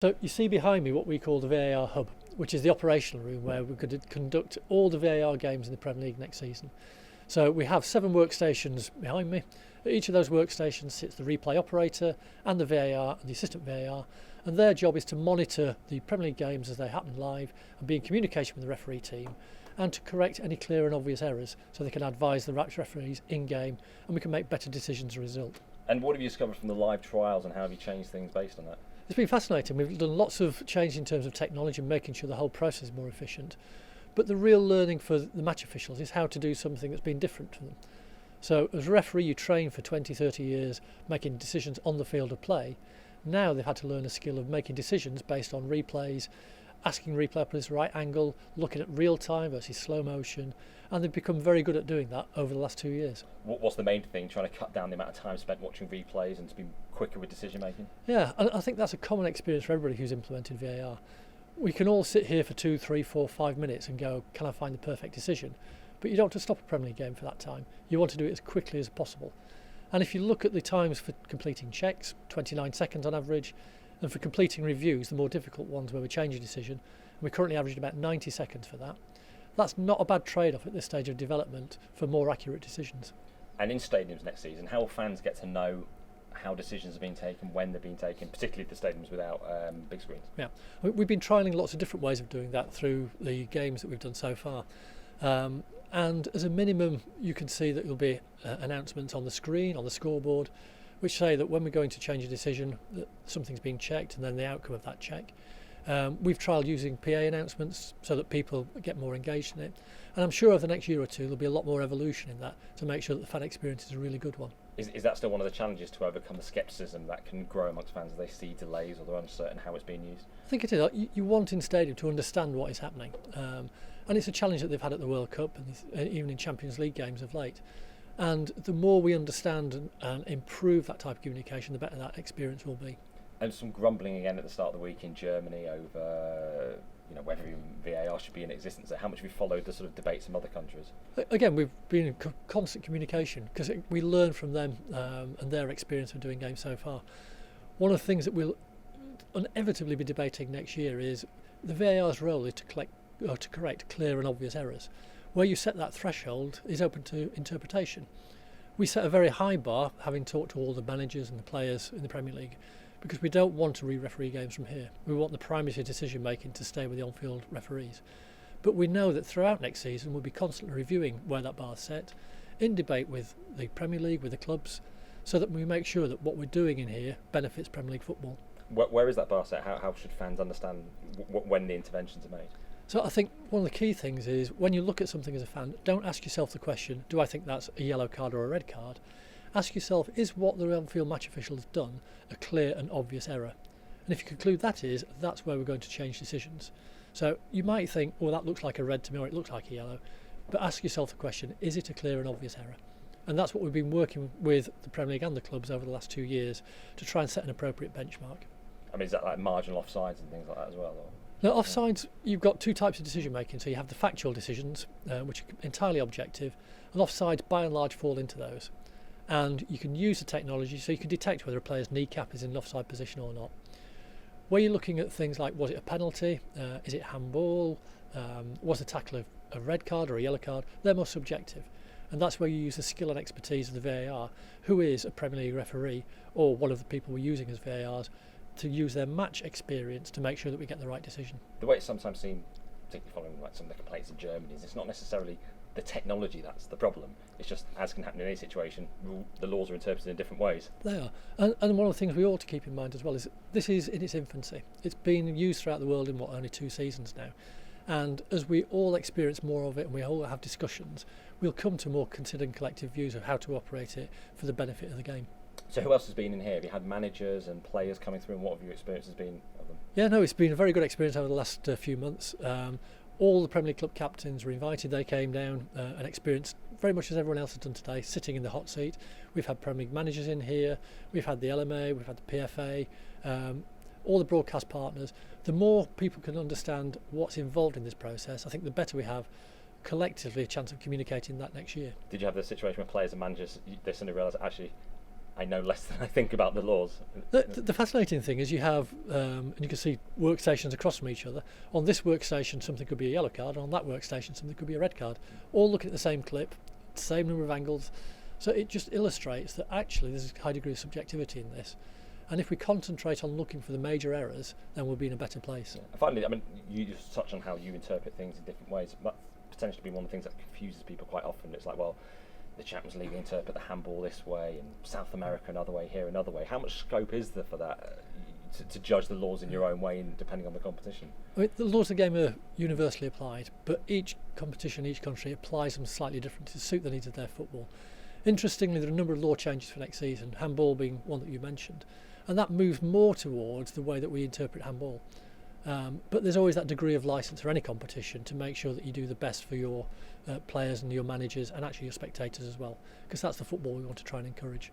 So you see behind me what we call the VAR hub, which is the operational room where we're going to conduct all the VAR games in the Premier League next season. So we have 7 workstations behind me. At each of those workstations sits the replay operator and the VAR and the assistant VAR, and their job is to monitor the Premier League games as they happen live and be in communication with the referee team and to correct any clear and obvious errors so they can advise the referees in game and we can make better decisions as a result. And what have you discovered from the live trials and how have you changed things based on that? It's been fascinating. We've done lots of change in terms of technology and making sure the whole process is more efficient. But the real learning for the match officials is how to do something that's been different to them. So as a referee, you train for 20, 30 years making decisions on the field of play. Now they've had to learn a skill of making decisions based on replays, asking replay operators the right angle, looking at real time versus slow motion, and they've become very good at doing that over the last 2 years. What's the main thing, trying to cut down the amount of time spent watching replays and to be quicker with decision making? Yeah, and I think that's a common experience for everybody who's implemented VAR. We can all sit here for 2, 3, 4, 5 minutes and go, can I find the perfect decision? But you don't want to stop a Premier League game for that time. You want to do it as quickly as possible. And if you look at the times for completing checks, 29 seconds on average, and for completing reviews, the more difficult ones where we change a decision, and we're currently averaging about 90 seconds for that. That's not a bad trade-off at this stage of development for more accurate decisions. And in stadiums next season, how will fans get to know how decisions are being taken, when they're being taken, particularly the stadiums without big screens? Yeah, we've been trialling lots of different ways of doing that through the games that we've done so far. And as a minimum, you can see that there'll be announcements on the screen, on the scoreboard, which say that when we're going to change a decision, that something's being checked and then the outcome of that check. We've trialled using PA announcements so that people get more engaged in it. And I'm sure over the next year or two there'll be a lot more evolution in that to make sure that the fan experience is a really good one. Is that still one of the challenges to overcome the scepticism that can grow amongst fans as they see delays or they're uncertain how it's being used? I think it is. You want in stadium to understand what is happening. And it's a challenge that they've had at the World Cup and even in Champions League games of late. And the more we understand and improve that type of communication, the better that experience will be. And some grumbling again at the start of the week in Germany over whether even VAR should be in existence. How much have you followed the sort of debates in other countries? Again, we've been in constant communication because we learn from them and their experience of doing games so far. One of the things that we'll inevitably be debating next year is the VAR's role is to correct clear and obvious errors. Where you set that threshold is open to interpretation. We set a very high bar, having talked to all the managers and the players in the Premier League, because we don't want to re-referee games from here. We want the primary decision making to stay with the on-field referees. But we know that throughout next season we'll be constantly reviewing where that bar is set, in debate with the Premier League, with the clubs, so that we make sure that what we're doing in here benefits Premier League football. Where is that bar set? How should fans understand when the interventions are made? So I think one of the key things is when you look at something as a fan, don't ask yourself the question, do I think that's a yellow card or a red card? Ask yourself, is what the on-field match official has done a clear and obvious error? And if you conclude that is, that's where we're going to change decisions. So you might think, well, that looks like a red to me or it looks like a yellow, but ask yourself the question, is it a clear and obvious error? And that's what we've been working with the Premier League and the clubs over the last 2 years to try and set an appropriate benchmark. I mean, is that like marginal offsides and things like that as well? Or? Now, offsides, you've got 2 types of decision making. So you have the factual decisions, which are entirely objective, and offsides by and large fall into those. And you can use the technology so you can detect whether a player's kneecap is in an offside position or not. Where you're looking at things like, was it a penalty, is it handball, was the tackle a red card or a yellow card, they're more subjective. And that's where you use the skill and expertise of the VAR, who is a Premier League referee or one of the people we're using as VARs, to use their match experience to make sure that we get the right decision. The way it's sometimes seen, particularly following like some of the complaints in Germany, is it's not necessarily the technology that's the problem. It's just, as can happen in any situation, the laws are interpreted in different ways. They are. And one of the things we ought to keep in mind as well is this is in its infancy. It's been used throughout the world in only 2 seasons now. And as we all experience more of it and we all have discussions, we'll come to more considered collective views of how to operate it for the benefit of the game. So who else has been in here? Have you had managers and players coming through, and what have your experiences been of them? Yeah, no, it's been a very good experience over the last few months. All the Premier League club captains were invited. They came down and experienced very much as everyone else has done today, sitting in the hot seat. We've had Premier League managers in here. We've had the LMA. We've had the PFA. All the broadcast partners. The more people can understand what's involved in this process, I think the better we have collectively a chance of communicating that next year. Did you have the situation where players and managers, they suddenly realised actually I know less than I think about the laws. The fascinating thing is you have, and you can see workstations across from each other. On this workstation, something could be a yellow card. On that workstation, something could be a red card. All looking at the same clip, same number of angles. So it just illustrates that actually there's a high degree of subjectivity in this. And if we concentrate on looking for the major errors, then we'll be in a better place. Yeah. Finally, I mean, you just touch on how you interpret things in different ways. That potentially be one of the things that confuses people quite often. It's like, well, the Champions League interpret the handball this way, and South America another way, here another way. How much scope is there for that to judge the laws in your own way, and depending on the competition? I mean, the laws of the game are universally applied, but each competition, each country applies them slightly differently to suit the needs of their football. Interestingly, there are a number of law changes for next season, handball being one that you mentioned, and that moves more towards the way that we interpret handball. But there's always that degree of licence for any competition to make sure that you do the best for your players and your managers and actually your spectators as well, because that's the football we want to try and encourage.